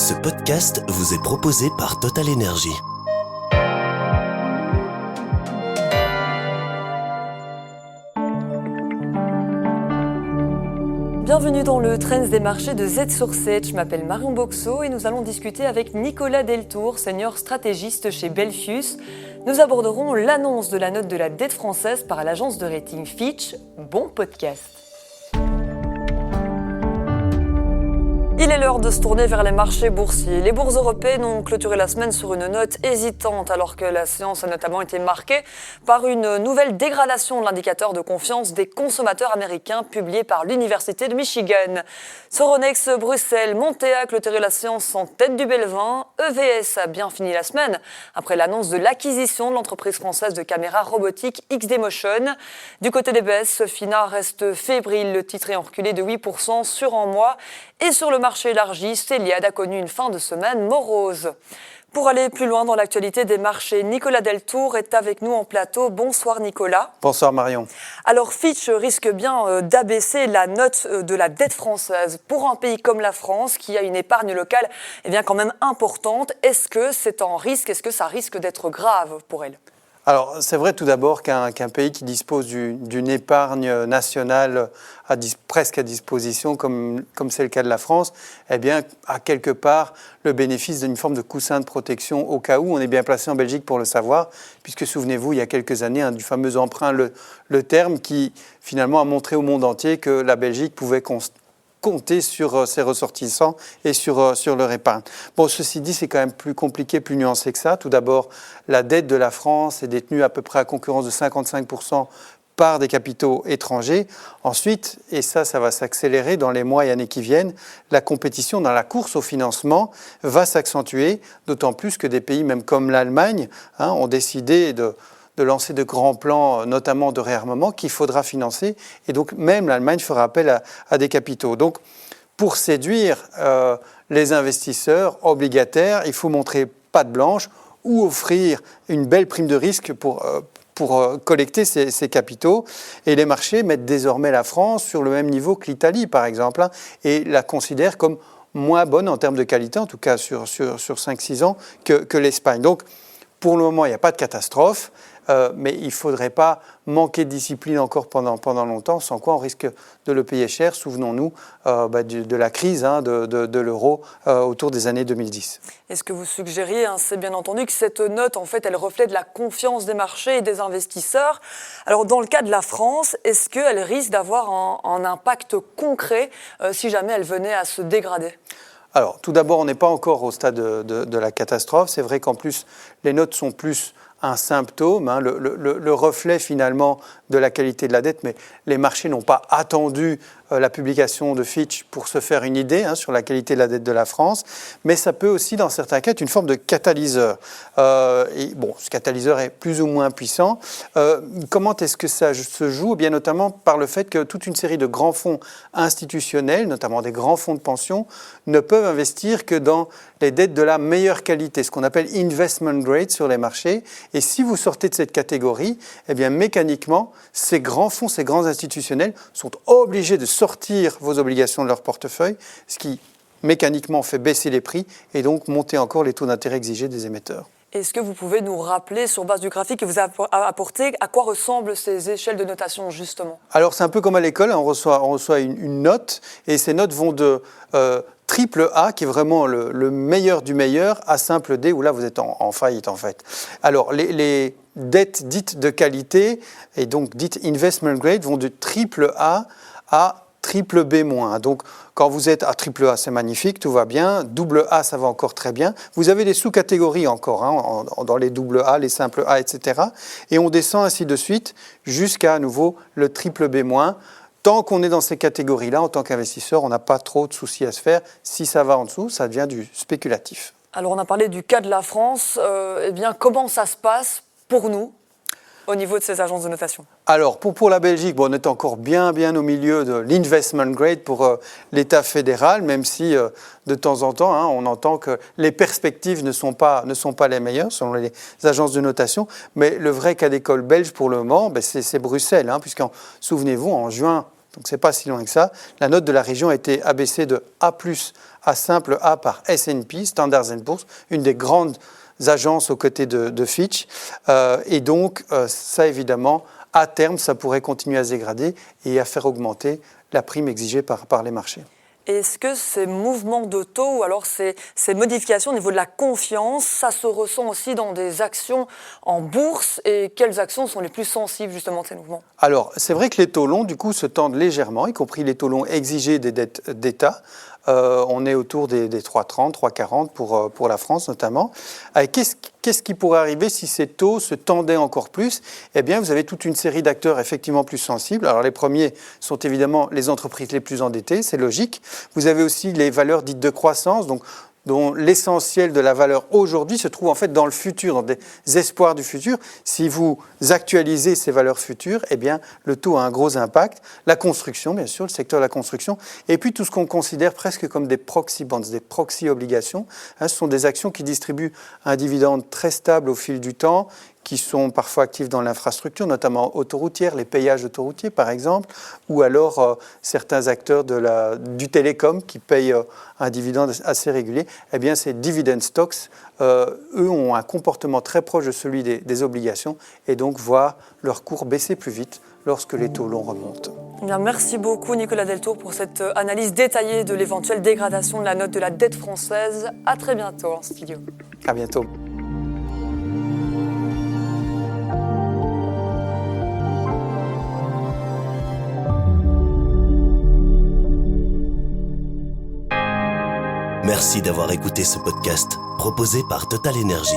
Ce podcast vous est proposé par Total Energy. Bienvenue dans le Trends des marchés de Z sur 7. Je m'appelle Marion Boxo et nous allons discuter avec Nicolas Deltour, senior stratégiste chez Belfius. Nous aborderons l'annonce de la note de la dette française par l'agence de rating Fitch. Bon podcast. Il est l'heure de se tourner vers les marchés boursiers. Les bourses européennes ont clôturé la semaine sur une note hésitante alors que la séance a notamment été marquée par une nouvelle dégradation de l'indicateur de confiance des consommateurs américains publié par l'Université de Michigan. Euronext Bruxelles, Montea a clôturé la séance en tête du Belvin. EVS a bien fini la semaine après l'annonce de l'acquisition de l'entreprise française de caméras robotiques XD Motion. Du côté des baisses, Fina reste fébrile, le titre est reculé de 8% sur un mois. Et sur le marché élargi, Céliade a connu une fin de semaine morose. Pour aller plus loin dans l'actualité des marchés, Nicolas Deltour est avec nous en plateau. Bonsoir Nicolas. Bonsoir Marion. Alors Fitch risque bien d'abaisser la note de la dette française. Pour un pays comme la France, qui a une épargne locale quand même importante, est-ce que c'est un risque? Est-ce que ça risque d'être grave pour elle? Alors, c'est vrai tout d'abord qu'un pays qui dispose d'une épargne nationale presque à disposition, comme c'est le cas de la France, a quelque part le bénéfice d'une forme de coussin de protection au cas où. On est bien placé en Belgique pour le savoir, puisque souvenez-vous, il y a quelques années, du fameux emprunt, le terme, qui finalement a montré au monde entier que la Belgique pouvait compter sur ses ressortissants et sur leur épargne. Bon, ceci dit, c'est quand même plus compliqué, plus nuancé que ça. Tout d'abord, la dette de la France est détenue à peu près à concurrence de 55% par des capitaux étrangers. Ensuite, et ça va s'accélérer dans les mois et années qui viennent, la compétition dans la course au financement va s'accentuer, d'autant plus que des pays, même comme l'Allemagne, ont décidé de lancer de grands plans, notamment de réarmement, qu'il faudra financer. Et donc, même l'Allemagne fera appel à des capitaux. Donc, pour séduire les investisseurs obligataires, il faut montrer patte blanche ou offrir une belle prime de risque pour collecter ces capitaux. Et les marchés mettent désormais la France sur le même niveau que l'Italie, par exemple, et la considèrent comme moins bonne en termes de qualité, en tout cas sur 5-6 ans, que l'Espagne. Donc, pour le moment, il n'y a pas de catastrophe. Mais il ne faudrait pas manquer de discipline encore pendant longtemps, sans quoi on risque de le payer cher. Souvenons-nous de la crise de l'euro autour des années 2010. Et ce que vous suggériez, c'est bien entendu que cette note, en fait, elle reflète la confiance des marchés et des investisseurs. Alors, dans le cas de la France, est-ce qu'elle risque d'avoir un impact concret si jamais elle venait à se dégrader ? Alors, tout d'abord, on n'est pas encore au stade de la catastrophe. C'est vrai qu'en plus, les notes sont plus un symptôme, le reflet finalement de la qualité de la dette, mais les marchés n'ont pas attendu la publication de Fitch pour se faire une idée sur la qualité de la dette de la France, mais ça peut aussi, dans certains cas, être une forme de catalyseur. Ce catalyseur est plus ou moins puissant. Comment est-ce que ça se joue ? Bien notamment par le fait que toute une série de grands fonds institutionnels, notamment des grands fonds de pension, ne peuvent investir que dans les dettes de la meilleure qualité, ce qu'on appelle investment grade sur les marchés. Et si vous sortez de cette catégorie, mécaniquement, ces grands fonds, ces grands institutionnels sont obligés de sortir vos obligations de leur portefeuille, ce qui mécaniquement fait baisser les prix et donc monter encore les taux d'intérêt exigés des émetteurs. Est-ce que vous pouvez nous rappeler, sur base du graphique que vous avez apporté, à quoi ressemblent ces échelles de notation, justement ? Alors, c'est un peu comme à l'école, on reçoit une note, et ces notes vont de triple A, qui est vraiment le meilleur du meilleur, à simple D, où là, vous êtes en faillite, en fait. Alors, les dettes dites de qualité, et donc dites investment grade, vont de triple A à triple B-. Donc, quand vous êtes à triple A, c'est magnifique, tout va bien. Double A, ça va encore très bien. Vous avez des sous-catégories encore, dans les double A, les simples A, etc. Et on descend ainsi de suite jusqu'à à nouveau le triple B-. Tant qu'on est dans ces catégories-là, en tant qu'investisseur, on n'a pas trop de soucis à se faire. Si ça va en dessous, ça devient du spéculatif. Alors, on a parlé du cas de la France. Comment ça se passe pour nous au niveau de ces agences de notation? Alors, pour la Belgique, on est encore bien au milieu de l'investment grade pour l'État fédéral, même si de temps en temps, on entend que les perspectives ne sont pas les meilleures selon les agences de notation. Mais le vrai cas d'école belge pour le moment, c'est Bruxelles, puisqu'en souvenez-vous, en juin Donc ce n'est pas si loin que ça. La note de la région a été abaissée de A+, à simple A par S&P, Standard & Poor's, une des grandes agences aux côtés de Fitch. Et donc, ça évidemment, à terme, ça pourrait continuer à se dégrader et à faire augmenter la prime exigée par les marchés. Est-ce que ces mouvements de taux ou alors ces modifications au niveau de la confiance, ça se ressent aussi dans des actions en bourse? Et quelles actions sont les plus sensibles justement de ces mouvements? Alors, c'est vrai que les taux longs, du coup, se tendent légèrement, y compris les taux longs exigés des dettes d'État. On est autour des 3,30, 3,40 pour la France notamment. Qu'est-ce qui pourrait arriver si ces taux se tendaient encore plus? Eh bien, vous avez toute une série d'acteurs effectivement plus sensibles. Alors, les premiers sont évidemment les entreprises les plus endettées, c'est logique. Vous avez aussi les valeurs dites de croissance, dont l'essentiel de la valeur aujourd'hui se trouve en fait dans le futur, dans des espoirs du futur. Si vous actualisez ces valeurs futures, eh bien, le taux a un gros impact. La construction, bien sûr, le secteur de la construction, et puis tout ce qu'on considère presque comme des proxy bonds, des proxy obligations. Ce sont des actions qui distribuent un dividende très stable au fil du temps, qui sont parfois actifs dans l'infrastructure, notamment autoroutière, les péages autoroutiers par exemple, ou alors certains acteurs du télécom qui payent un dividende assez régulier. Eh bien, ces dividend stocks, eux, ont un comportement très proche de celui des obligations et donc voient leur cours baisser plus vite lorsque les taux longs remontent. Bien, merci beaucoup Nicolas Deltour pour cette analyse détaillée de l'éventuelle dégradation de la note de la dette française. À très bientôt en studio. À bientôt. Merci d'avoir écouté ce podcast proposé par Total Energy.